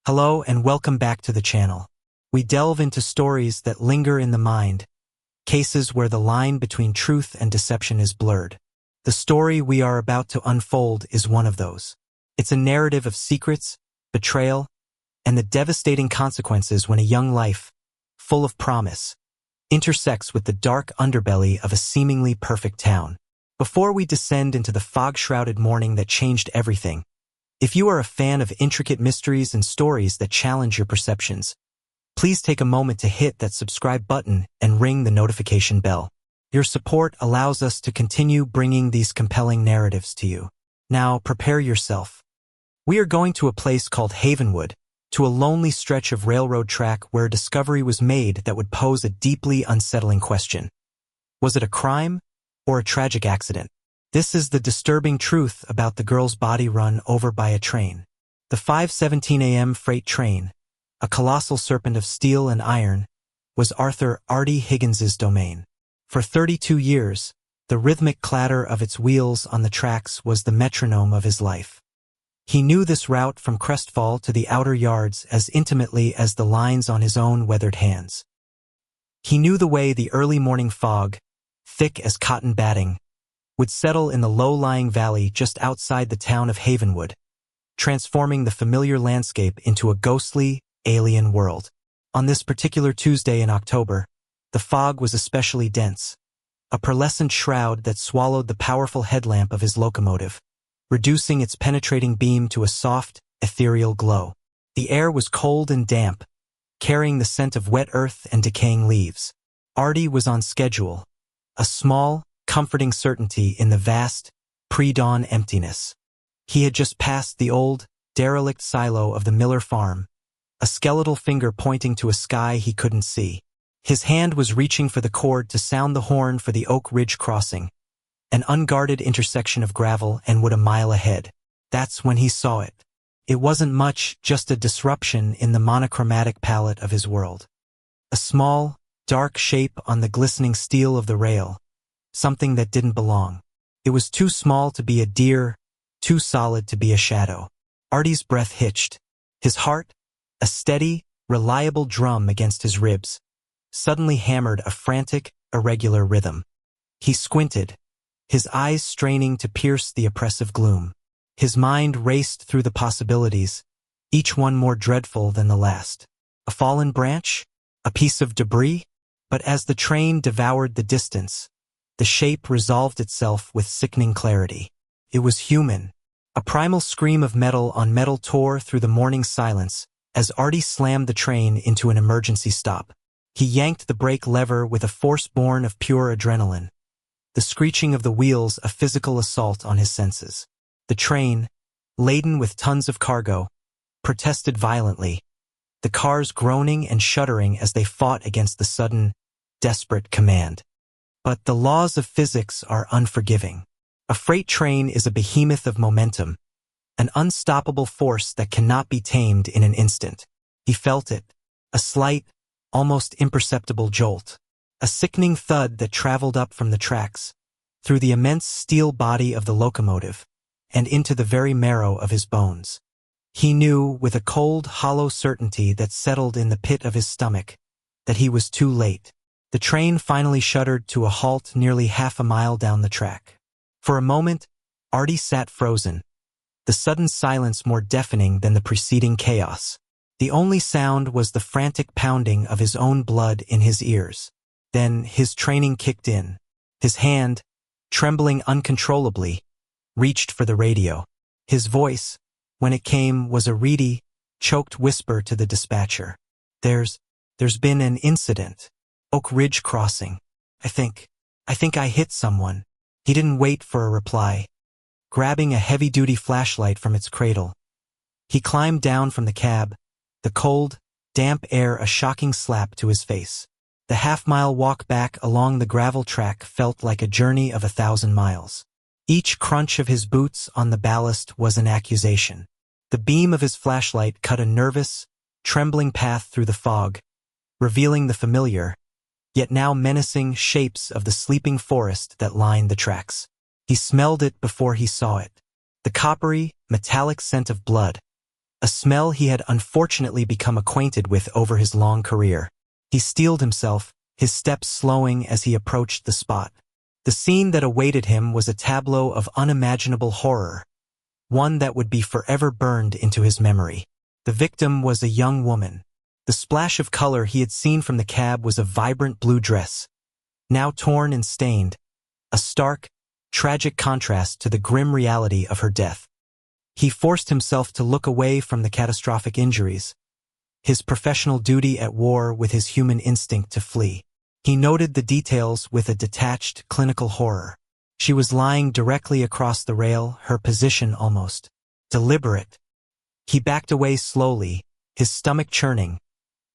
Hello and welcome back to the channel. We delve into stories that linger in the mind, cases where the line between truth and deception is blurred. The story we are about to unfold is one of those. It's a narrative of secrets, betrayal, and the devastating consequences when a young life, full of promise, intersects with the dark underbelly of a seemingly perfect town. Before we descend into the fog-shrouded morning that changed everything, if you are a fan of intricate mysteries and stories that challenge your perceptions, please take a moment to hit that subscribe button and ring the notification bell. Your support allows us to continue bringing these compelling narratives to you. Now, prepare yourself. We are going to a place called Havenwood, to a lonely stretch of railroad track where a discovery was made that would pose a deeply unsettling question. Was it a crime or a tragic accident? This is the disturbing truth about the girl's body run over by a train. The 5:17 a.m. freight train, a colossal serpent of steel and iron, was Arthur Artie Higgins's domain. For 32 years, the rhythmic clatter of its wheels on the tracks was the metronome of his life. He knew this route from Crestfall to the outer yards as intimately as the lines on his own weathered hands. He knew the way the early morning fog, thick as cotton batting, would settle in the low-lying valley just outside the town of Havenwood, transforming the familiar landscape into a ghostly, alien world. On this particular Tuesday in October, the fog was especially dense, a pearlescent shroud that swallowed the powerful headlamp of his locomotive, reducing its penetrating beam to a soft, ethereal glow. The air was cold and damp, carrying the scent of wet earth and decaying leaves. Artie was on schedule, a small, comforting certainty in the vast, pre-dawn emptiness. He had just passed the old, derelict silo of the Miller farm, a skeletal finger pointing to a sky he couldn't see. His hand was reaching for the cord to sound the horn for the Oak Ridge crossing, an unguarded intersection of gravel and wood a mile ahead. That's when he saw it. It wasn't much, just a disruption in the monochromatic palette of his world. A small, dark shape on the glistening steel of the rail, something that didn't belong. It was too small to be a deer, too solid to be a shadow. Artie's breath hitched. His heart, a steady, reliable drum against his ribs, suddenly hammered a frantic, irregular rhythm. He squinted, his eyes straining to pierce the oppressive gloom. His mind raced through the possibilities, each one more dreadful than the last. A fallen branch? A piece of debris? But as the train devoured the distance, the shape resolved itself with sickening clarity. It was human. A primal scream of metal on metal tore through the morning silence as Artie slammed the train into an emergency stop. He yanked the brake lever with a force born of pure adrenaline, the screeching of the wheels a physical assault on his senses. The train, laden with tons of cargo, protested violently, the cars groaning and shuddering as they fought against the sudden, desperate command. But the laws of physics are unforgiving. A freight train is a behemoth of momentum, an unstoppable force that cannot be tamed in an instant. He felt it, a slight, almost imperceptible jolt, a sickening thud that traveled up from the tracks, through the immense steel body of the locomotive, and into the very marrow of his bones. He knew, with a cold, hollow certainty that settled in the pit of his stomach, that he was too late. The train finally shuddered to a halt nearly half a mile down the track. For a moment, Artie sat frozen, the sudden silence more deafening than the preceding chaos. The only sound was the frantic pounding of his own blood in his ears. Then his training kicked in. His hand, trembling uncontrollably, reached for the radio. His voice, when it came, was a reedy, choked whisper to the dispatcher. There's been an incident. Oak Ridge crossing. I think I hit someone. He didn't wait for a reply. Grabbing a heavy-duty flashlight from its cradle, he climbed down from the cab, the cold, damp air a shocking slap to his face. The half-mile walk back along the gravel track felt like a journey of 1,000 miles. Each crunch of his boots on the ballast was an accusation. The beam of his flashlight cut a nervous, trembling path through the fog, revealing the familiar, yet now menacing shapes of the sleeping forest that lined the tracks. He smelled it before he saw it. The coppery, metallic scent of blood, a smell he had unfortunately become acquainted with over his long career. He steeled himself, his steps slowing as he approached the spot. The scene that awaited him was a tableau of unimaginable horror, one that would be forever burned into his memory. The victim was a young woman. The splash of color he had seen from the cab was a vibrant blue dress, now torn and stained, a stark, tragic contrast to the grim reality of her death. He forced himself to look away from the catastrophic injuries, his professional duty at war with his human instinct to flee. He noted the details with a detached, clinical horror. She was lying directly across the rail, her position almost deliberate. He backed away slowly, his stomach churning,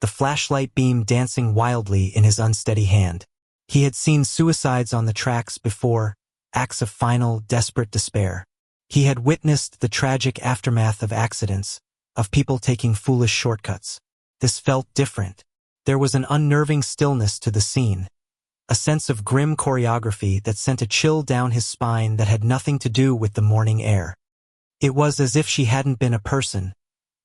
the flashlight beam dancing wildly in his unsteady hand. He had seen suicides on the tracks before, acts of final, desperate despair. He had witnessed the tragic aftermath of accidents, of people taking foolish shortcuts. This felt different. There was an unnerving stillness to the scene, a sense of grim choreography that sent a chill down his spine that had nothing to do with the morning air. It was as if she hadn't been a person,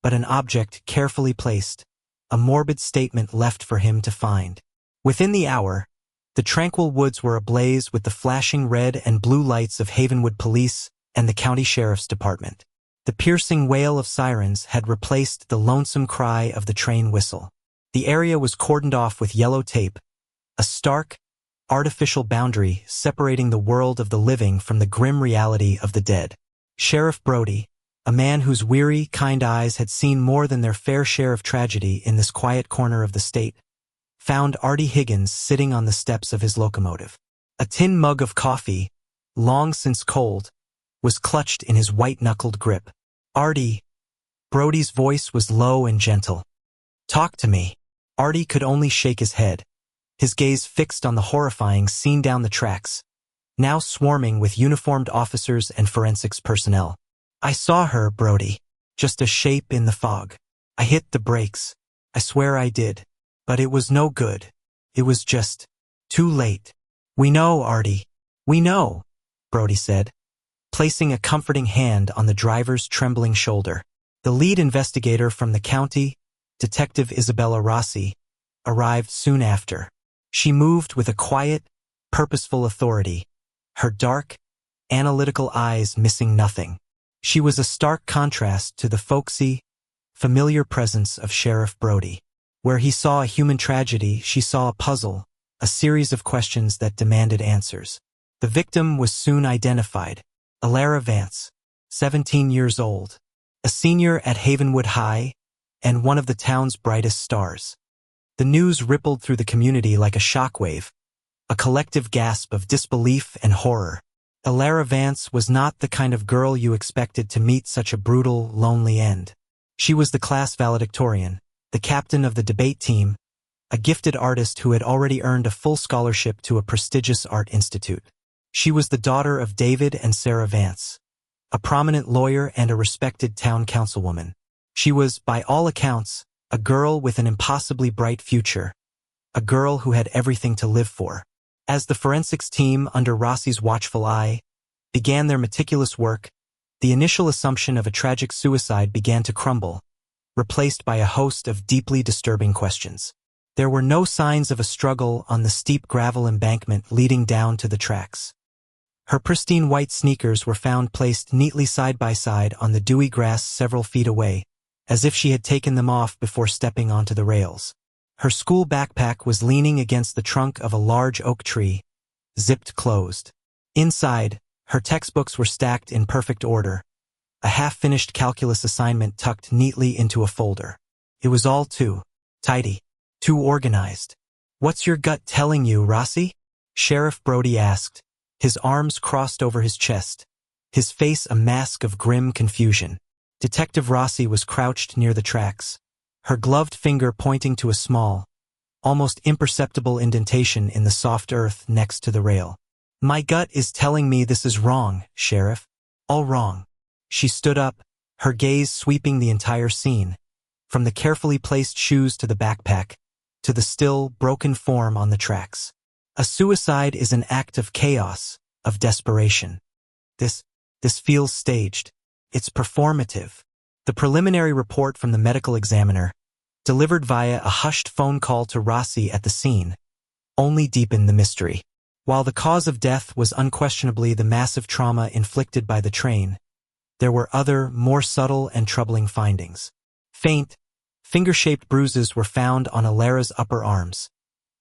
but an object carefully placed, a morbid statement left for him to find. Within the hour, the tranquil woods were ablaze with the flashing red and blue lights of Havenwood Police and the County Sheriff's Department. The piercing wail of sirens had replaced the lonesome cry of the train whistle. The area was cordoned off with yellow tape, a stark, artificial boundary separating the world of the living from the grim reality of the dead. Sheriff Brody, a man whose weary, kind eyes had seen more than their fair share of tragedy in this quiet corner of the state, found Artie Higgins sitting on the steps of his locomotive. A tin mug of coffee, long since cold, was clutched in his white-knuckled grip. "Artie," Brody's voice was low and gentle. "Talk to me." Artie could only shake his head, his gaze fixed on the horrifying scene down the tracks, now swarming with uniformed officers and forensics personnel. "I saw her, Brody. Just a shape in the fog. I hit the brakes. I swear I did. But it was no good. It was just too late." "We know, Artie. We know," Brody said, placing a comforting hand on the driver's trembling shoulder. The lead investigator from the county, Detective Isabella Rossi, arrived soon after. She moved with a quiet, purposeful authority, her dark, analytical eyes missing nothing. She was a stark contrast to the folksy, familiar presence of Sheriff Brody. Where he saw a human tragedy, she saw a puzzle, a series of questions that demanded answers. The victim was soon identified. Alara Vance, 17 years old, a senior at Havenwood High, and one of the town's brightest stars. The news rippled through the community like a shockwave, a collective gasp of disbelief and horror. Alara Vance was not the kind of girl you expected to meet such a brutal, lonely end. She was the class valedictorian, the captain of the debate team, a gifted artist who had already earned a full scholarship to a prestigious art institute. She was the daughter of David and Sarah Vance, a prominent lawyer and a respected town councilwoman. She was, by all accounts, a girl with an impossibly bright future, a girl who had everything to live for. As the forensics team, under Rossi's watchful eye, began their meticulous work, the initial assumption of a tragic suicide began to crumble, replaced by a host of deeply disturbing questions. There were no signs of a struggle on the steep gravel embankment leading down to the tracks. Her pristine white sneakers were found placed neatly side by side on the dewy grass several feet away, as if she had taken them off before stepping onto the rails. Her school backpack was leaning against the trunk of a large oak tree, zipped closed. Inside, her textbooks were stacked in perfect order, a half-finished calculus assignment tucked neatly into a folder. It was all too tidy, too organized. "What's your gut telling you, Rossi?" Sheriff Brody asked, his arms crossed over his chest, his face a mask of grim confusion. Detective Rossi was crouched near the tracks, her gloved finger pointing to a small, almost imperceptible indentation in the soft earth next to the rail. "My gut is telling me this is wrong, Sheriff. All wrong." She stood up, her gaze sweeping the entire scene, from the carefully placed shoes to the backpack, to the still, broken form on the tracks. "A suicide is an act of chaos, of desperation. This feels staged. It's performative." The preliminary report from the medical examiner, delivered via a hushed phone call to Rossi at the scene, only deepened the mystery. While the cause of death was unquestionably the massive trauma inflicted by the train, there were other, more subtle and troubling findings. Faint, finger-shaped bruises were found on Alara's upper arms,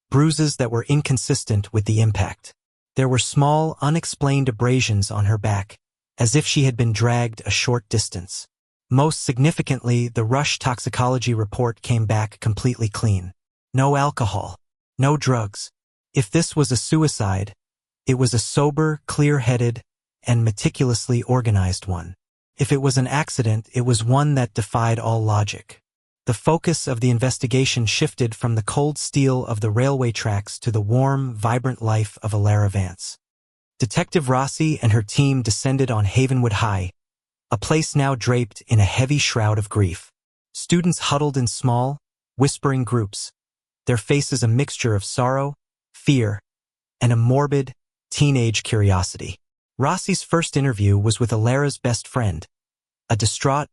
bruises that were inconsistent with the impact. There were small, unexplained abrasions on her back, as if she had been dragged a short distance. Most significantly, the Rush toxicology report came back completely clean. No alcohol, no drugs. If this was a suicide, it was a sober, clear-headed, and meticulously organized one. If it was an accident, it was one that defied all logic. The focus of the investigation shifted from the cold steel of the railway tracks to the warm, vibrant life of Alara Vance. Detective Rossi and her team descended on Havenwood High, a place now draped in a heavy shroud of grief. Students huddled in small, whispering groups, their faces a mixture of sorrow, fear, and a morbid, teenage curiosity. Rossi's first interview was with Alara's best friend, a distraught,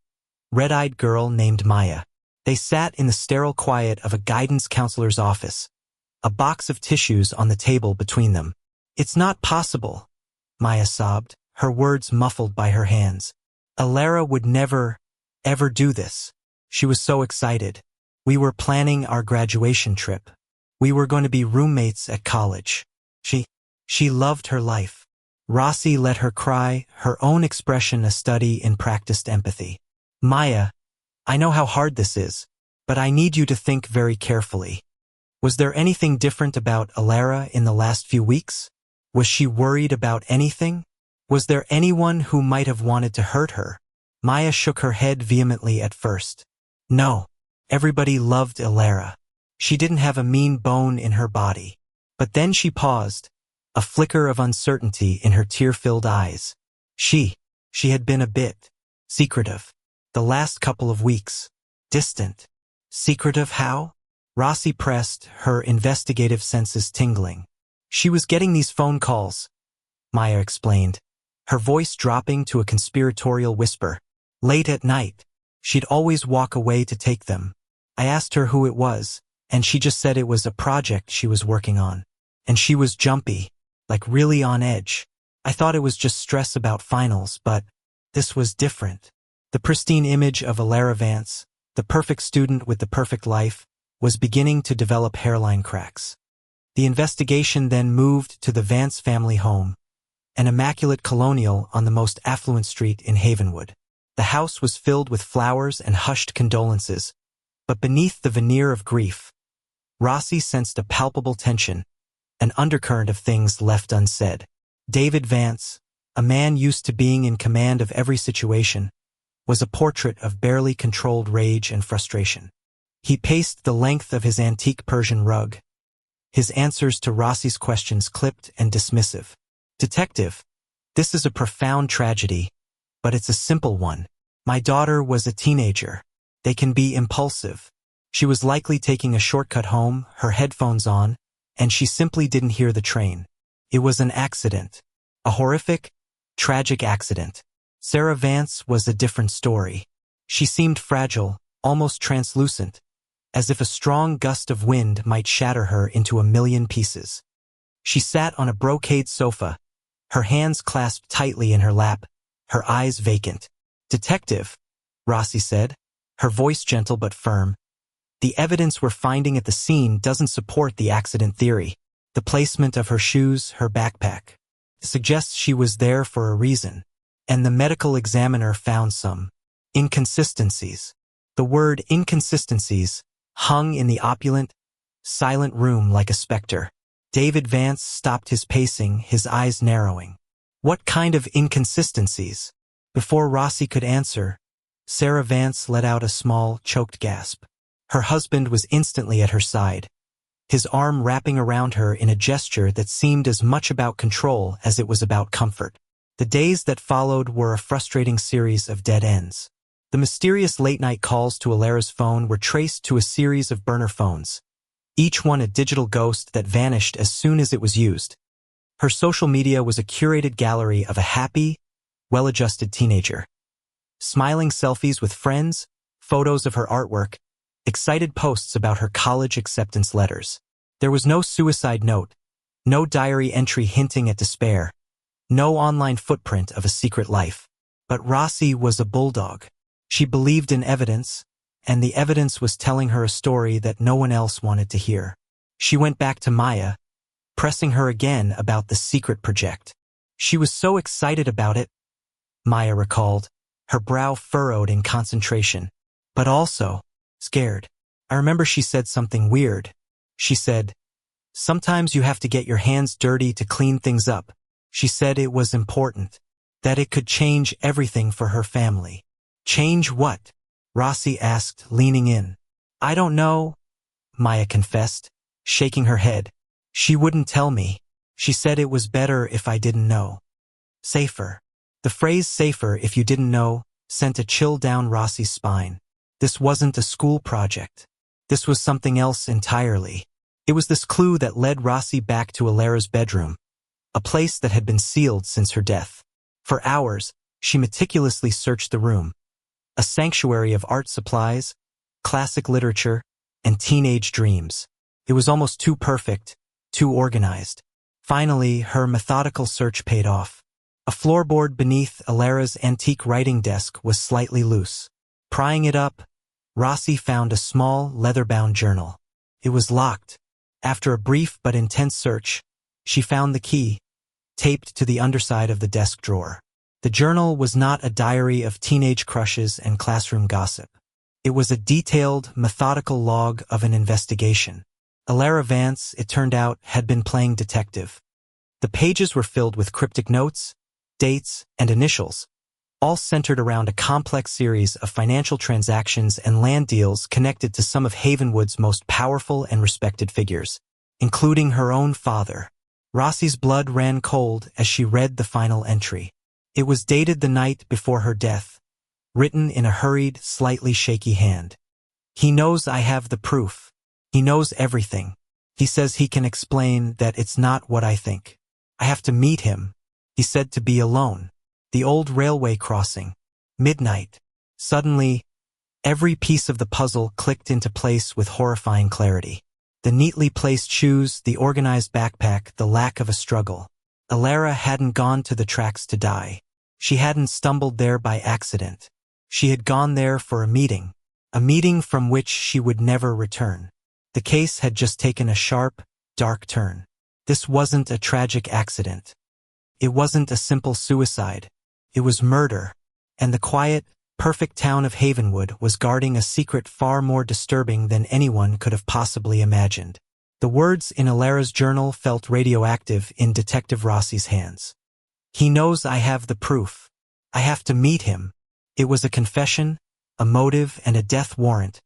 red-eyed girl named Maya. They sat in the sterile quiet of a guidance counselor's office, a box of tissues on the table between them. "It's not possible," Maya sobbed, her words muffled by her hands. "Alara would never, ever do this." She was so excited. "We were planning our graduation trip. We were going to be roommates at college. She loved her life." Rossi let her cry, her own expression a study in practiced empathy. "Maya, I know how hard this is, but I need you to think very carefully. Was there anything different about Alara in the last few weeks? Was she worried about anything? Was there anyone who might have wanted to hurt her?" Maya shook her head vehemently at first. "No, everybody loved Alara. She didn't have a mean bone in her body." But then she paused, a flicker of uncertainty in her tear-filled eyes. She had been a bit secretive. The last couple of weeks. Distant. Secretive how? Rossi pressed, her investigative senses tingling. "She was getting these phone calls," Maya explained, her voice dropping to a conspiratorial whisper. "Late at night. She'd always walk away to take them. I asked her who it was, and she just said it was a project she was working on. And she was jumpy, like really on edge. I thought it was just stress about finals, but this was different." The pristine image of Alara Vance, the perfect student with the perfect life, was beginning to develop hairline cracks. The investigation then moved to the Vance family home, an immaculate colonial on the most affluent street in Havenwood. The house was filled with flowers and hushed condolences, but beneath the veneer of grief, Rossi sensed a palpable tension, an undercurrent of things left unsaid. David Vance, a man used to being in command of every situation, was a portrait of barely controlled rage and frustration. He paced the length of his antique Persian rug, his answers to Rossi's questions clipped and dismissive. "Detective, this is a profound tragedy, but it's a simple one. My daughter was a teenager. They can be impulsive. She was likely taking a shortcut home, her headphones on, and she simply didn't hear the train. It was an accident. A horrific, tragic accident." Sarah Vance was a different story. She seemed fragile, almost translucent, as if a strong gust of wind might shatter her into a million pieces. She sat on a brocade sofa, her hands clasped tightly in her lap, her eyes vacant. "Detective," Rossi said, her voice gentle but firm, "the evidence we're finding at the scene doesn't support the accident theory. The placement of her shoes, her backpack, suggests she was there for a reason. And the medical examiner found some inconsistencies." The word inconsistencies hung in the opulent, silent room like a specter. David Vance stopped his pacing, his eyes narrowing. "What kind of inconsistencies?" Before Rossi could answer, Sarah Vance let out a small, choked gasp. Her husband was instantly at her side, his arm wrapping around her in a gesture that seemed as much about control as it was about comfort. The days that followed were a frustrating series of dead ends. The mysterious late-night calls to Alara's phone were traced to a series of burner phones, each one a digital ghost that vanished as soon as it was used. Her social media was a curated gallery of a happy, well-adjusted teenager. Smiling selfies with friends, photos of her artwork, excited posts about her college acceptance letters. There was no suicide note, no diary entry hinting at despair, no online footprint of a secret life. But Rossi was a bulldog. She believed in evidence, and the evidence was telling her a story that no one else wanted to hear. She went back to Maya, pressing her again about the secret project. She was so excited about it, Maya recalled, her brow furrowed in concentration, but also scared. I remember she said something weird. She said, "Sometimes you have to get your hands dirty to clean things up." She said it was important, that it could change everything for her family. Change what? Rossi asked, leaning in. I don't know, Maya confessed, shaking her head. She wouldn't tell me. She said it was better if I didn't know. Safer. The phrase safer if you didn't know sent a chill down Rossi's spine. This wasn't a school project. This was something else entirely. It was this clue that led Rossi back to Alara's bedroom, a place that had been sealed since her death. For hours, she meticulously searched the room, a sanctuary of art supplies, classic literature, and teenage dreams. It was almost too perfect, too organized. Finally, her methodical search paid off. A floorboard beneath Alara's antique writing desk was slightly loose. Prying it up, Rossi found a small, leather-bound journal. It was locked. After a brief but intense search, she found the key, taped to the underside of the desk drawer. The journal was not a diary of teenage crushes and classroom gossip. It was a detailed, methodical log of an investigation. Alara Vance, it turned out, had been playing detective. The pages were filled with cryptic notes, dates, and initials, all centered around a complex series of financial transactions and land deals connected to some of Havenwood's most powerful and respected figures, including her own father. Rossi's blood ran cold as she read the final entry. It was dated the night before her death, written in a hurried, slightly shaky hand. He knows I have the proof. He knows everything. He says he can explain that it's not what I think. I have to meet him. He said to be alone. The old railway crossing. Midnight. Suddenly, every piece of the puzzle clicked into place with horrifying clarity. The neatly placed shoes, the organized backpack, the lack of a struggle. Alara hadn't gone to the tracks to die. She hadn't stumbled there by accident. She had gone there for a meeting from which she would never return. The case had just taken a sharp, dark turn. This wasn't a tragic accident. It wasn't a simple suicide. It was murder. And the quiet, perfect town of Havenwood was guarding a secret far more disturbing than anyone could have possibly imagined. The words in Alara's journal felt radioactive in Detective Rossi's hands. He knows I have the proof. I have to meet him. It was a confession, a motive, and a death warrant,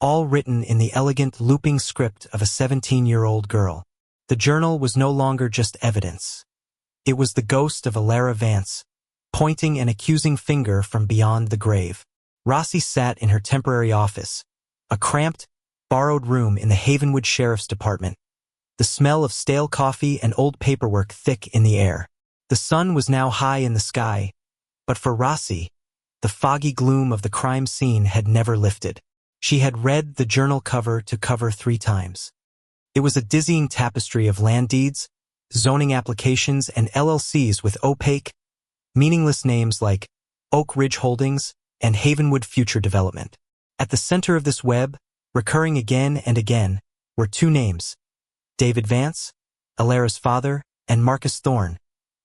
all written in the elegant, looping script of a 17-year-old girl. The journal was no longer just evidence. It was the ghost of Alara Vance, pointing an accusing finger from beyond the grave. Rossi sat in her temporary office, a cramped, borrowed room in the Havenwood Sheriff's Department, the smell of stale coffee and old paperwork thick in the air. The sun was now high in the sky, but for Rossi, the foggy gloom of the crime scene had never lifted. She had read the journal cover to cover 3 times. It was a dizzying tapestry of land deeds, zoning applications, and LLCs with opaque, meaningless names like Oak Ridge Holdings and Havenwood Future Development. At the center of this web, recurring again and again, were 2 names: David Vance, Alara's father, and Marcus Thorne,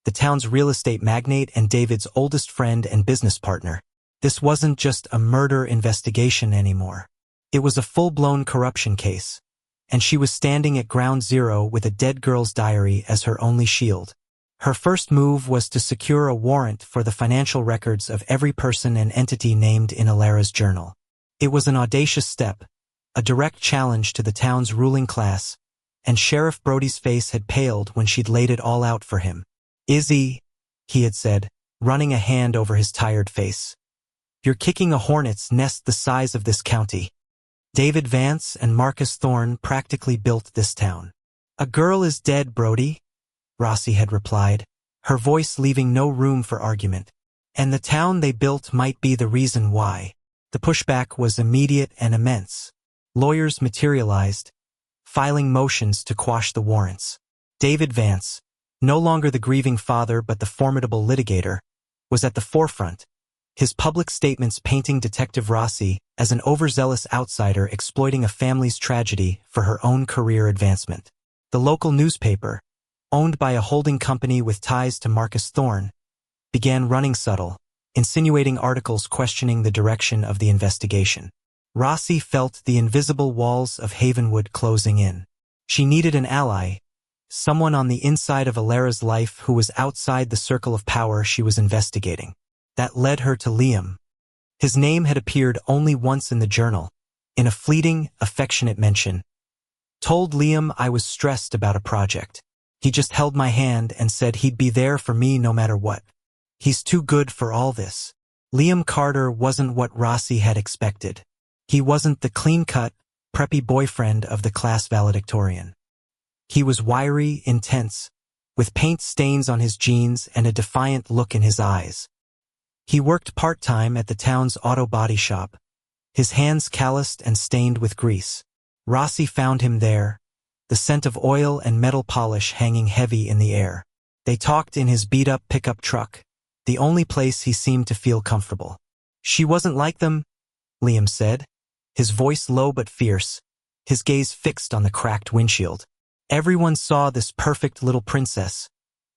the town's real estate magnate and David's oldest friend and business partner. This wasn't just a murder investigation anymore. It was a full-blown corruption case, and she was standing at ground zero with a dead girl's diary as her only shield. Her first move was to secure a warrant for the financial records of every person and entity named in Alara's journal. It was an audacious step, a direct challenge to the town's ruling class, and Sheriff Brody's face had paled when she'd laid it all out for him. Izzy, he had said, running a hand over his tired face. You're kicking a hornet's nest the size of this county. David Vance and Marcus Thorne practically built this town. A girl is dead, Brody, Rossi had replied, her voice leaving no room for argument. And the town they built might be the reason why. The pushback was immediate and immense. Lawyers materialized, filing motions to quash the warrants. David Vance, no longer the grieving father but the formidable litigator, was at the forefront, his public statements painting Detective Rossi as an overzealous outsider exploiting a family's tragedy for her own career advancement. The local newspaper, owned by a holding company with ties to Marcus Thorne, began running subtle, insinuating articles questioning the direction of the investigation. Rossi felt the invisible walls of Havenwood closing in. She needed an ally, someone on the inside of Alara's life who was outside the circle of power she was investigating. That led her to Liam. His name had appeared only once in the journal, in a fleeting, affectionate mention. Told Liam I was stressed about a project. He just held my hand and said he'd be there for me no matter what. He's too good for all this. Liam Carter wasn't what Rossi had expected. He wasn't the clean-cut, preppy boyfriend of the class valedictorian. He was wiry, intense, with paint stains on his jeans and a defiant look in his eyes. He worked part-time at the town's auto body shop, his hands calloused and stained with grease. Rossi found him there, the scent of oil and metal polish hanging heavy in the air. They talked in his beat-up pickup truck, the only place he seemed to feel comfortable. She wasn't like them, Liam said, his voice low but fierce, his gaze fixed on the cracked windshield. Everyone saw this perfect little princess,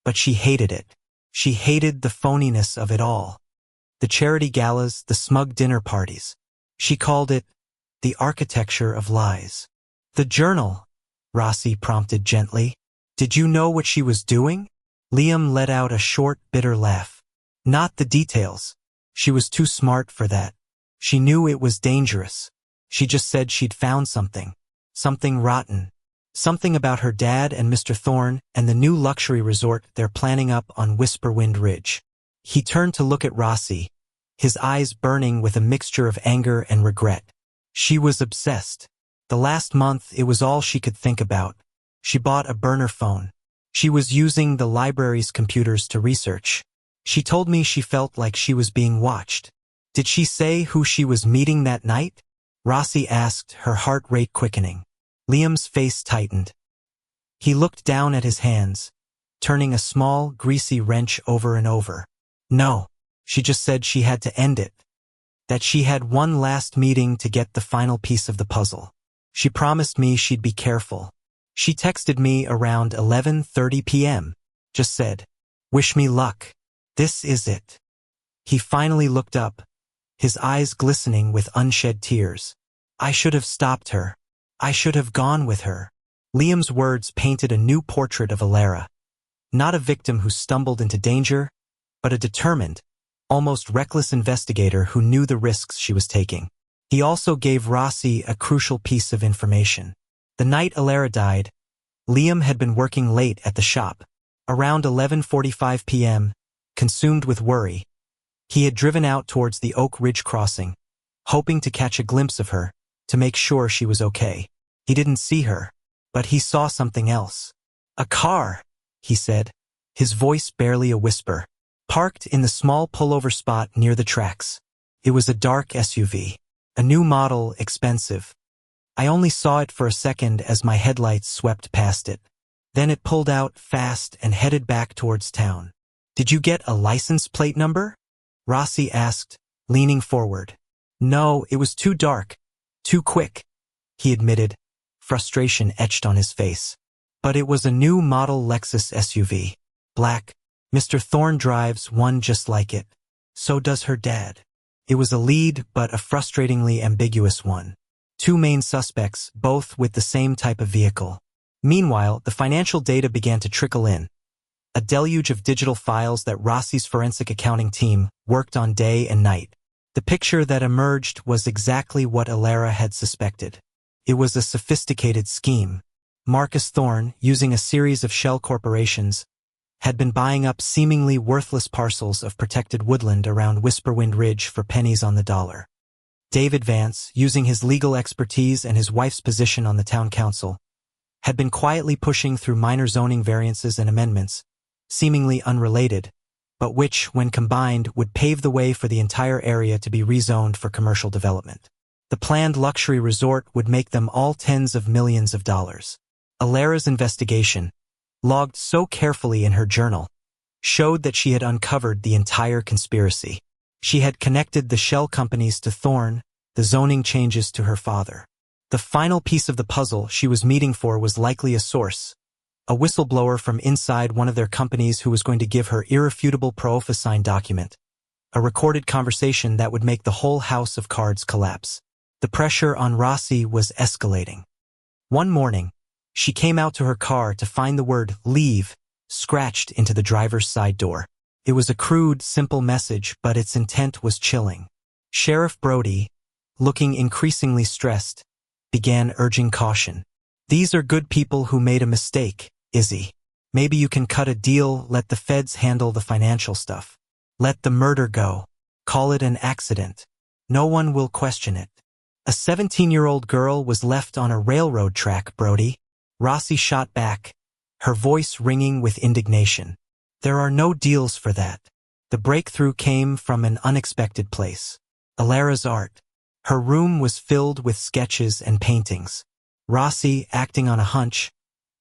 but she hated it. She hated the phoniness of it all. The charity galas, the smug dinner parties. She called it the architecture of lies. The journal, Rossi prompted gently. Did you know what she was doing? Liam let out a short, bitter laugh. Not the details. She was too smart for that. She knew it was dangerous. She just said she'd found something. Something rotten. Something about her dad and Mr. Thorne and the new luxury resort they're planning up on Whisperwind Ridge. He turned to look at Rossi, his eyes burning with a mixture of anger and regret. She was obsessed. The last month it was all she could think about. She bought a burner phone. She was using the library's computers to research. She told me she felt like she was being watched. Did she say who she was meeting that night? Rossi asked, her heart rate quickening. Liam's face tightened. He looked down at his hands, turning a small, greasy wrench over and over. No, she just said she had to end it. That she had one last meeting to get the final piece of the puzzle. She promised me she'd be careful. She texted me around 11:30 p.m. Just said, "Wish me luck. This is it." He finally looked up, his eyes glistening with unshed tears. I should have stopped her. I should have gone with her. Liam's words painted a new portrait of Alara. Not a victim who stumbled into danger, but a determined, almost reckless investigator who knew the risks she was taking. He also gave Rossi a crucial piece of information. The night Alara died, Liam had been working late at the shop. Around 11:45 p.m., consumed with worry, he had driven out towards the Oak Ridge crossing, hoping to catch a glimpse of her, to make sure she was okay. He didn't see her, but he saw something else. A car, he said, his voice barely a whisper, parked in the small pullover spot near the tracks. It was a dark SUV, a new model, expensive. I only saw it for a second as my headlights swept past it. Then it pulled out fast and headed back towards town. Did you get a license plate number? Rossi asked, leaning forward. No, it was too dark, too quick, he admitted, frustration etched on his face. But it was a new model Lexus SUV. Black. Mr. Thorne drives one just like it. So does her dad. It was a lead, but a frustratingly ambiguous one. Two main suspects, both with the same type of vehicle. Meanwhile, the financial data began to trickle in. A deluge of digital files that Rossi's forensic accounting team worked on day and night. The picture that emerged was exactly what Alara had suspected. It was a sophisticated scheme. Marcus Thorne, using a series of shell corporations, had been buying up seemingly worthless parcels of protected woodland around Whisperwind Ridge for pennies on the dollar. David Vance, using his legal expertise and his wife's position on the town council, had been quietly pushing through minor zoning variances and amendments, seemingly unrelated, but which, when combined, would pave the way for the entire area to be rezoned for commercial development. The planned luxury resort would make them all tens of millions of dollars. Alara's investigation, logged so carefully in her journal, showed that she had uncovered the entire conspiracy. She had connected the shell companies to Thorne, the zoning changes to her father. The final piece of the puzzle she was meeting for was likely a source, a whistleblower from inside one of their companies who was going to give her irrefutable pro-signed document, a recorded conversation that would make the whole house of cards collapse. The pressure on Rossi was escalating. One morning, she came out to her car to find the word "leave" scratched into the driver's side door. It was a crude, simple message, but its intent was chilling. Sheriff Brody, looking increasingly stressed, began urging caution. "These are good people who made a mistake, Izzy. Maybe you can cut a deal, let the feds handle the financial stuff. Let the murder go. Call it an accident. No one will question it." A 17-year-old girl was left on a railroad track, Brody. Rossi shot back, her voice ringing with indignation. "There are no deals for that." The breakthrough came from an unexpected place. Alara's art. Her room was filled with sketches and paintings. Rossi, acting on a hunch,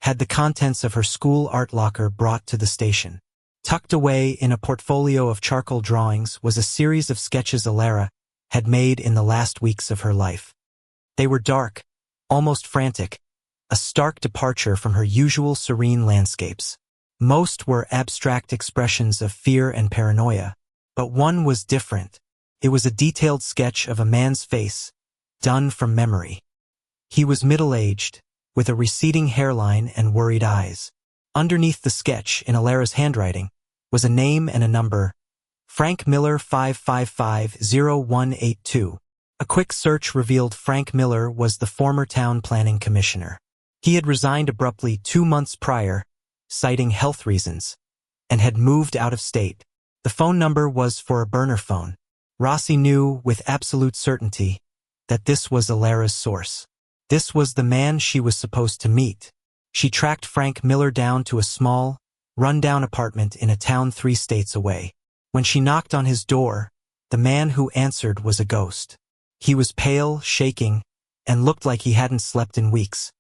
had the contents of her school art locker brought to the station. Tucked away in a portfolio of charcoal drawings was a series of sketches Alara had made in the last weeks of her life. They were dark, almost frantic, a stark departure from her usual serene landscapes. Most were abstract expressions of fear and paranoia, but one was different. It was a detailed sketch of a man's face, done from memory. He was middle-aged, with a receding hairline and worried eyes. Underneath the sketch, in Alara's handwriting, was a name and a number: Frank Miller 5550182. A quick search revealed Frank Miller was the former town planning commissioner. He had resigned abruptly 2 months prior, citing health reasons, and had moved out of state. The phone number was for a burner phone. Rossi knew with absolute certainty that this was Alara's source. This was the man she was supposed to meet. She tracked Frank Miller down to a small, run-down apartment in a town 3 states away. When she knocked on his door, the man who answered was a ghost. He was pale, shaking, and looked like he hadn't slept in weeks.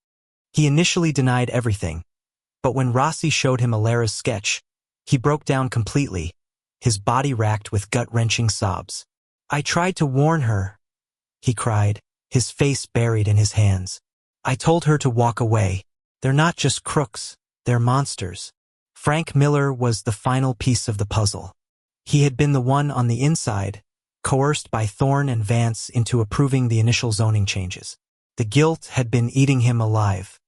He initially denied everything, but when Rossi showed him Alara's sketch, he broke down completely, his body racked with gut-wrenching sobs. "I tried to warn her," he cried, his face buried in his hands. "I told her to walk away. They're not just crooks, they're monsters." Frank Miller was the final piece of the puzzle. He had been the one on the inside, coerced by Thorne and Vance into approving the initial zoning changes. The guilt had been eating him alive.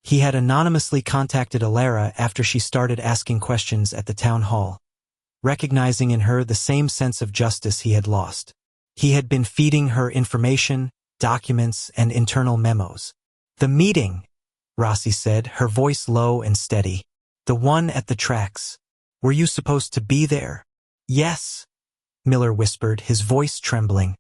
He had anonymously contacted Alara after she started asking questions at the town hall, recognizing in her the same sense of justice he had lost. He had been feeding her information, documents, and internal memos. "The meeting," Rossi said, her voice low and steady. "The one at the tracks. Were you supposed to be there?" "Yes," Miller whispered, his voice trembling.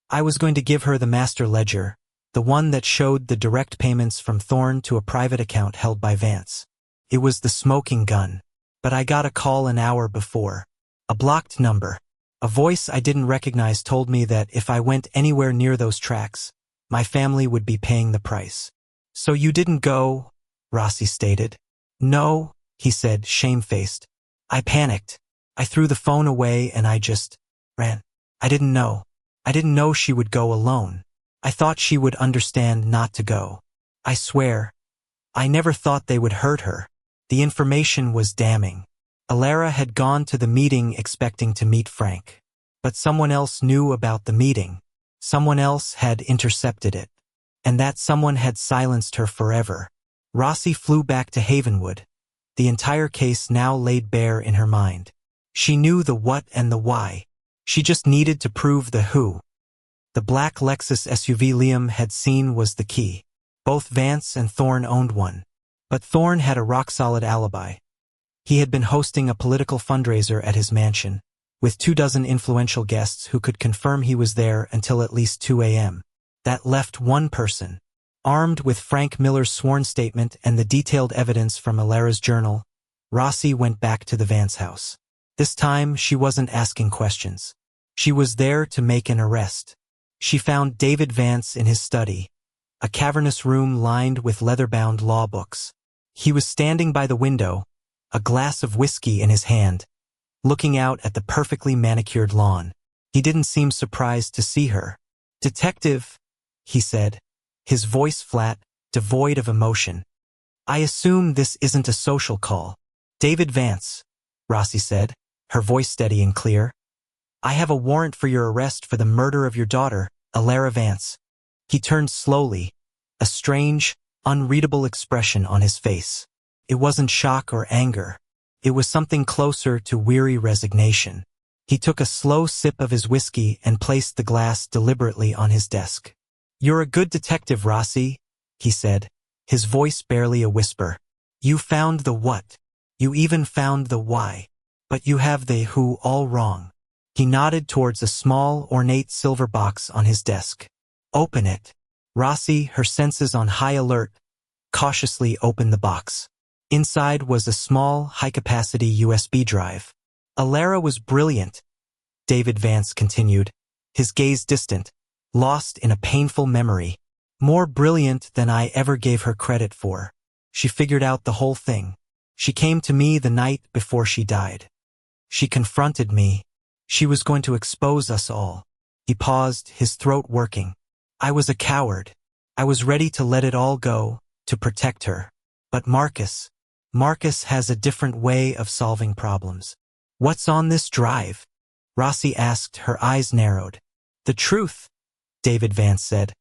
"I was going to give her the master ledger, the one that showed the direct payments from Thorne to a private account held by Vance. It was the smoking gun. But I got a call an hour before. A blocked number. A voice I didn't recognize told me that if I went anywhere near those tracks, my family would be paying the price." "So you didn't go?" Rossi stated. "No," he said, shamefaced. "I panicked. I threw the phone away and I just ran. I didn't know. I didn't know she would go alone. I thought she would understand not to go. I swear, I never thought they would hurt her." The information was damning. Alara had gone to the meeting expecting to meet Frank. But someone else knew about the meeting. Someone else had intercepted it. And that someone had silenced her forever. Rossi flew back to Havenwood. The entire case now laid bare in her mind. She knew the what and the why. She just needed to prove the who. The black Lexus SUV Liam had seen was the key. Both Vance and Thorne owned one. But Thorne had a rock-solid alibi. He had been hosting a political fundraiser at his mansion, with 24 influential guests who could confirm he was there until at least 2 a.m. That left one person. Armed with Frank Miller's sworn statement and the detailed evidence from Alara's journal, Rossi went back to the Vance house. This time, she wasn't asking questions. She was there to make an arrest. She found David Vance in his study, a cavernous room lined with leather-bound law books. He was standing by the window, a glass of whiskey in his hand, looking out at the perfectly manicured lawn. He didn't seem surprised to see her. "Detective," he said, his voice flat, devoid of emotion. "I assume this isn't a social call." "David Vance," Rossi said, her voice steady and clear. "I have a warrant for your arrest for the murder of your daughter, Alara Vance." He turned slowly, a strange, unreadable expression on his face. It wasn't shock or anger. It was something closer to weary resignation. He took a slow sip of his whiskey and placed the glass deliberately on his desk. "You're a good detective, Rossi," he said, his voice barely a whisper. "You found the what. You even found the why. But you have the who all wrong." He nodded towards a small, ornate silver box on his desk. "Open it." Rossi, her senses on high alert, cautiously opened the box. Inside was a small, high-capacity USB drive. "Alara was brilliant," David Vance continued, his gaze distant, lost in a painful memory. "More brilliant than I ever gave her credit for. She figured out the whole thing. She came to me the night before she died. She confronted me. She was going to expose us all." He paused, his throat working. "I was a coward. I was ready to let it all go, to protect her. But Marcus has a different way of solving problems." "What's on this drive?" Rossi asked, her eyes narrowed. "The truth," David Vance said,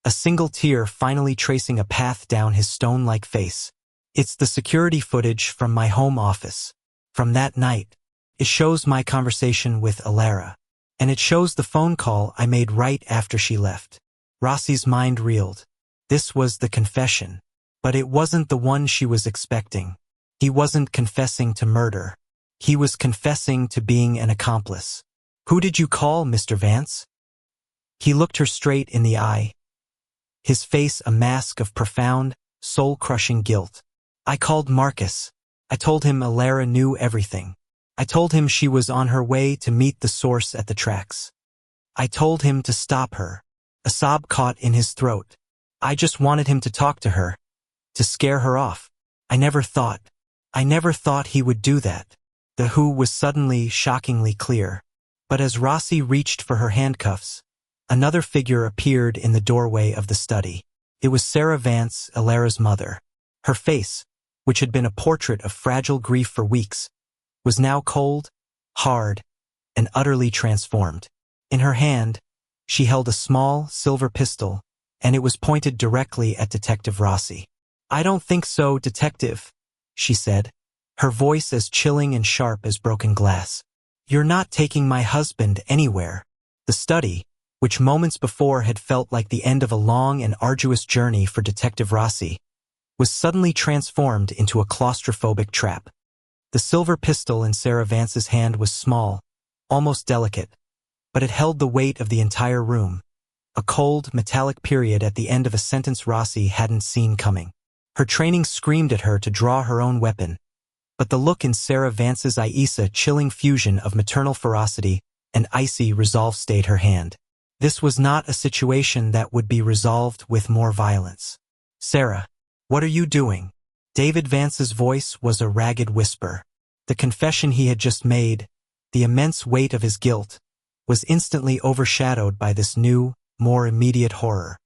a single tear finally tracing a path down his stone-like face. "It's the security footage from my home office. From that night. It shows my conversation with Alara. And it shows the phone call I made right after she left." Rossi's mind reeled. This was the confession. But it wasn't the one she was expecting. He wasn't confessing to murder. He was confessing to being an accomplice. "Who did you call, Mr. Vance?" He looked her straight in the eye, his face a mask of profound, soul-crushing guilt. "I called Marcus. I told him Alara knew everything. I told him she was on her way to meet the source at the tracks. I told him to stop her." A sob caught in his throat. "I just wanted him to talk to her, to scare her off. I never thought he would do that." The who was suddenly shockingly clear. But as Rossi reached for her handcuffs, another figure appeared in the doorway of the study. It was Sarah Vance, Alara's mother. Her face, which had been a portrait of fragile grief for weeks, was now cold, hard, and utterly transformed. In her hand, she held a small, silver pistol, and it was pointed directly at Detective Rossi. "I don't think so, Detective," she said, her voice as chilling and sharp as broken glass. "You're not taking my husband anywhere." The study, which moments before had felt like the end of a long and arduous journey for Detective Rossi, was suddenly transformed into a claustrophobic trap. The silver pistol in Sarah Vance's hand was small, almost delicate, but it held the weight of the entire room, a cold, metallic period at the end of a sentence Rossi hadn't seen coming. Her training screamed at her to draw her own weapon, but the look in Sarah Vance's eyes, a chilling fusion of maternal ferocity and icy resolve, stayed her hand. This was not a situation that would be resolved with more violence. "Sarah, what are you doing?" David Vance's voice was a ragged whisper. The confession he had just made, the immense weight of his guilt, was instantly overshadowed by this new, more immediate horror.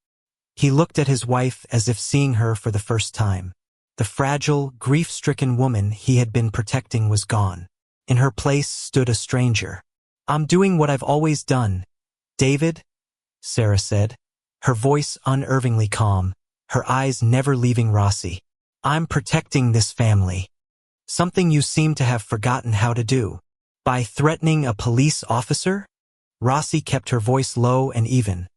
He looked at his wife as if seeing her for the first time. The fragile, grief-stricken woman he had been protecting was gone. In her place stood a stranger. "I'm doing what I've always done, David," Sarah said, her voice unervingly calm, her eyes never leaving Rossi. "I'm protecting this family. Something you seem to have forgotten how to do." "By threatening a police officer?" Rossi kept her voice low and even,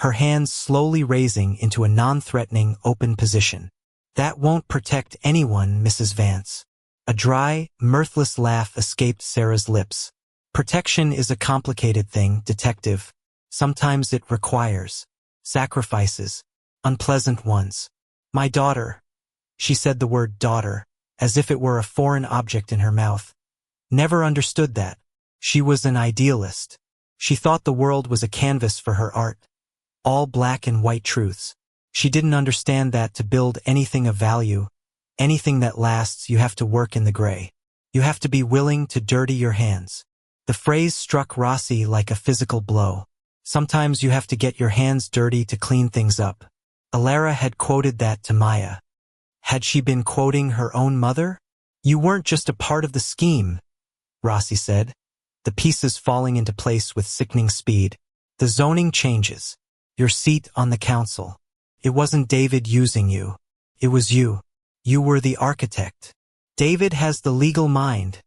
her hands slowly raising into a non-threatening, open position. "That won't protect anyone, Mrs. Vance." A dry, mirthless laugh escaped Sarah's lips. "Protection is a complicated thing, Detective. Sometimes it requires sacrifices, unpleasant ones. My daughter," she said the word daughter, as if it were a foreign object in her mouth, never understood that. She was an idealist. She thought the world was a canvas for her art, all black and white truths. She didn't understand that to build anything of value, anything that lasts, you have to work in the gray. You have to be willing to dirty your hands. The phrase struck Rossi like a physical blow. Sometimes you have to get your hands dirty to clean things up. Alara had quoted that to Maya. Had she been quoting her own mother? You weren't just a part of the scheme, Rossi said, the pieces falling into place with sickening speed. The zoning changes. Your seat on the council. It wasn't David using you. It was you. You were the architect. David has the legal mind,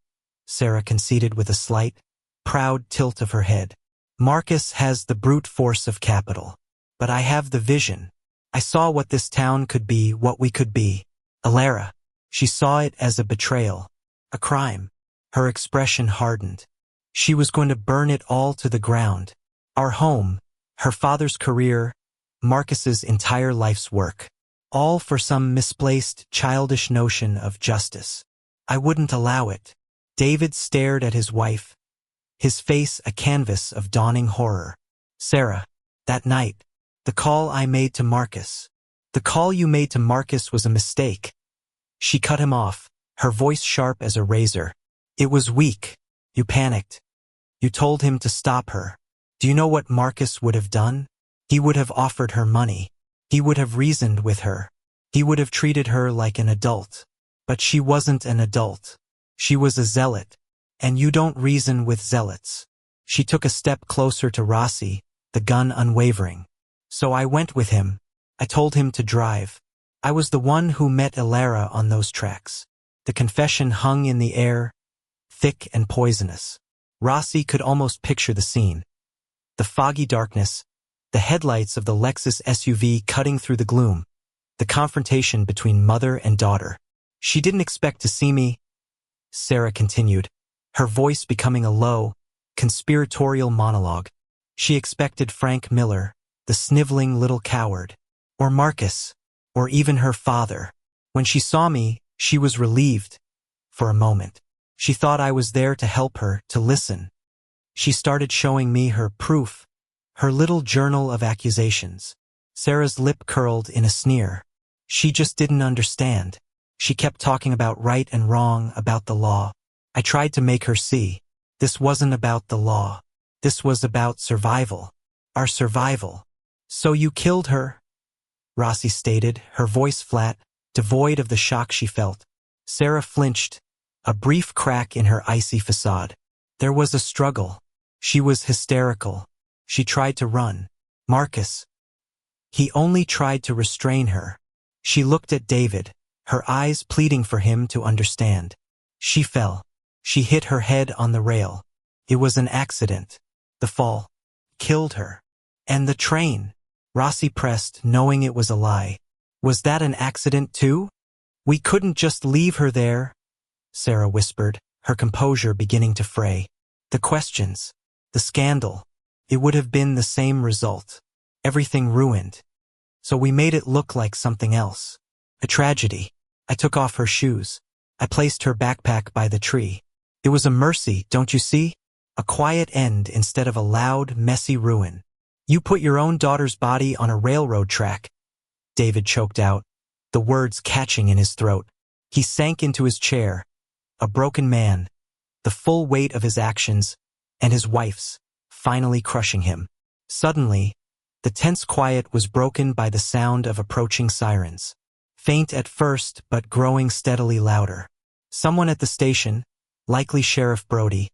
Sarah conceded with a slight, proud tilt of her head. Marcus has the brute force of capital. But I have the vision. I saw what this town could be, what we could be. Alara. She saw it as a betrayal, a crime. Her expression hardened. She was going to burn it all to the ground. Our home, her father's career, Marcus's entire life's work. All for some misplaced, childish notion of justice. I wouldn't allow it. David stared at his wife, his face a canvas of dawning horror. Sarah, that night, the call I made to Marcus. The call you made to Marcus was a mistake. She cut him off, her voice sharp as a razor. It was weak. You panicked. You told him to stop her. Do you know what Marcus would have done? He would have offered her money. He would have reasoned with her. He would have treated her like an adult. But she wasn't an adult. She was a zealot. And you don't reason with zealots. She took a step closer to Rossi, the gun unwavering. So I went with him. I told him to drive. I was the one who met Alara on those tracks. The confession hung in the air, thick and poisonous. Rossi could almost picture the scene. The foggy darkness, the headlights of the Lexus SUV cutting through the gloom, the confrontation between mother and daughter. She didn't expect to see me, Sarah continued, her voice becoming a low, conspiratorial monologue. She expected Frank Miller, the sniveling little coward, or Marcus, or even her father. When she saw me, she was relieved. For a moment, she thought I was there to help her, to listen. She started showing me her proof, her little journal of accusations. Sarah's lip curled in a sneer. She just didn't understand. She kept talking about right and wrong, about the law. I tried to make her see. This wasn't about the law. This was about survival. Our survival. So you killed her? Rossi stated, her voice flat, devoid of the shock she felt. Sarah flinched, a brief crack in her icy facade. There was a struggle. She was hysterical. She tried to run. Marcus. He only tried to restrain her. She looked at David, her eyes pleading for him to understand. She fell. She hit her head on the rail. It was an accident. The fall killed her. And the train. Rossi pressed, knowing it was a lie. Was that an accident too? We couldn't just leave her there, Sarah whispered, her composure beginning to fray. The questions. The scandal. It would have been the same result. Everything ruined. So we made it look like something else. A tragedy. I took off her shoes. I placed her backpack by the tree. It was a mercy, don't you see? A quiet end instead of a loud, messy ruin. You put your own daughter's body on a railroad track. David choked out, the words catching in his throat. He sank into his chair, a broken man, the full weight of his actions, and his wife's, finally crushing him. Suddenly, the tense quiet was broken by the sound of approaching sirens. Faint at first, but growing steadily louder. Someone at the station, likely Sheriff Brody,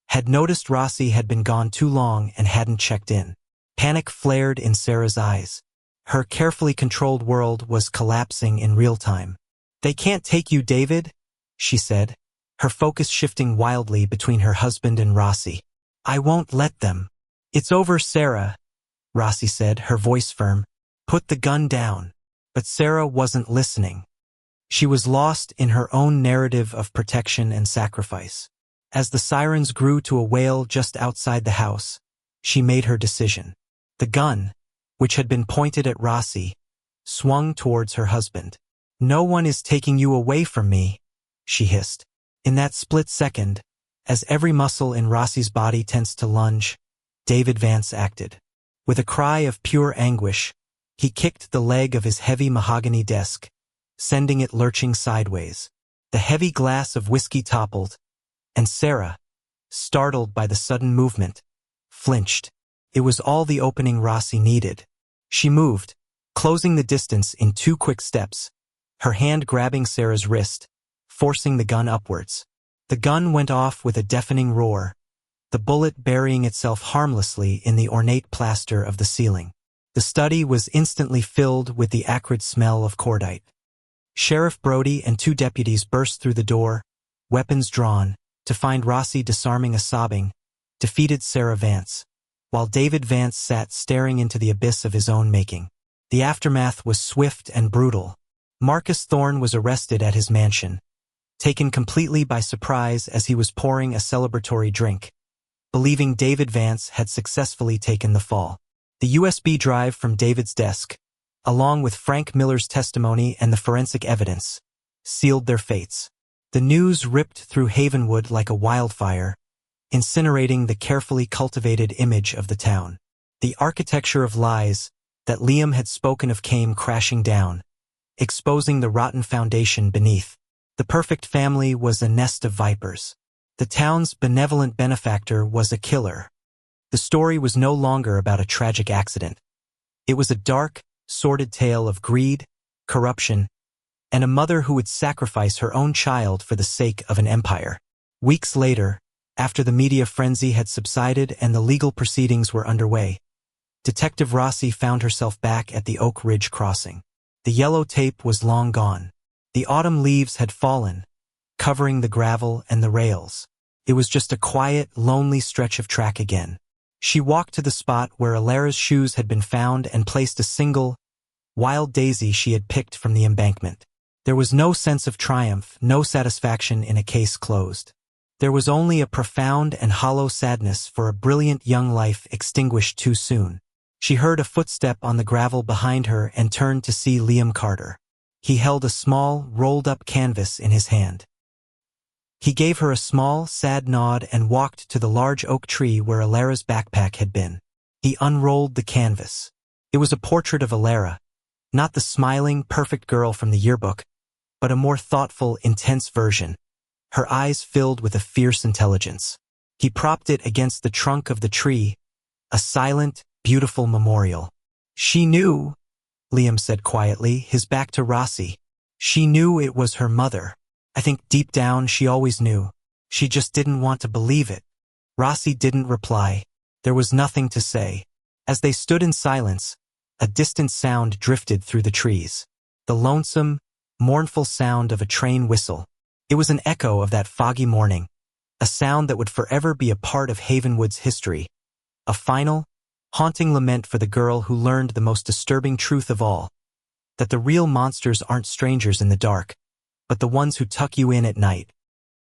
had noticed Rossi had been gone too long and hadn't checked in. Panic flared in Sarah's eyes. Her carefully controlled world was collapsing in real time. They can't take you, David, she said, her focus shifting wildly between her husband and Rossi. I won't let them. It's over, Sarah, Rossi said, her voice firm. Put the gun down. But Sarah wasn't listening. She was lost in her own narrative of protection and sacrifice. As the sirens grew to a wail just outside the house, she made her decision. The gun, which had been pointed at Rossi, swung towards her husband. No one is taking you away from me, she hissed. In that split second, As every muscle in Rossi's body tensed to lunge, David Vance acted. With a cry of pure anguish, he kicked the leg of his heavy mahogany desk, sending it lurching sideways. The heavy glass of whiskey toppled, and Sarah, startled by the sudden movement, flinched. It was all the opening Rossi needed. She moved, closing the distance in 2 quick steps, her hand grabbing Sarah's wrist, forcing the gun upwards. The gun went off with a deafening roar, the bullet burying itself harmlessly in the ornate plaster of the ceiling. The study was instantly filled with the acrid smell of cordite. Sheriff Brody and 2 deputies burst through the door, weapons drawn, to find Rossi disarming a sobbing, defeated Sarah Vance, while David Vance sat staring into the abyss of his own making. The aftermath was swift and brutal. Marcus Thorne was arrested at his mansion, taken completely by surprise as he was pouring a celebratory drink, believing David Vance had successfully taken the fall. The USB drive from David's desk, along with Frank Miller's testimony and the forensic evidence, sealed their fates. The news ripped through Havenwood like a wildfire, incinerating the carefully cultivated image of the town. The architecture of lies that Liam had spoken of came crashing down, exposing the rotten foundation beneath. The perfect family was a nest of vipers. The town's benevolent benefactor was a killer. The story was no longer about a tragic accident. It was a dark, sordid tale of greed, corruption, and a mother who would sacrifice her own child for the sake of an empire. Weeks later, after the media frenzy had subsided and the legal proceedings were underway, Detective Rossi found herself back at the Oak Ridge crossing. The yellow tape was long gone. The autumn leaves had fallen, covering the gravel and the rails. It was just a quiet, lonely stretch of track again. She walked to the spot where Alara's shoes had been found and placed a single, wild daisy she had picked from the embankment. There was no sense of triumph, no satisfaction in a case closed. There was only a profound and hollow sadness for a brilliant young life extinguished too soon. She heard a footstep on the gravel behind her and turned to see Liam Carter. He held a small, rolled-up canvas in his hand. He gave her a small, sad nod and walked to the large oak tree where Alara's backpack had been. He unrolled the canvas. It was a portrait of Alara, not the smiling, perfect girl from the yearbook, but a more thoughtful, intense version, her eyes filled with a fierce intelligence. He propped it against the trunk of the tree, a silent, beautiful memorial. She knew, Liam said quietly, his back to Rossi. She knew it was her mother. I think deep down she always knew. She just didn't want to believe it. Rossi didn't reply. There was nothing to say. As they stood in silence, a distant sound drifted through the trees. The lonesome, mournful sound of a train whistle. It was an echo of that foggy morning, a sound that would forever be a part of Havenwood's history. A final, haunting lament for the girl who learned the most disturbing truth of all, that the real monsters aren't strangers in the dark, but the ones who tuck you in at night.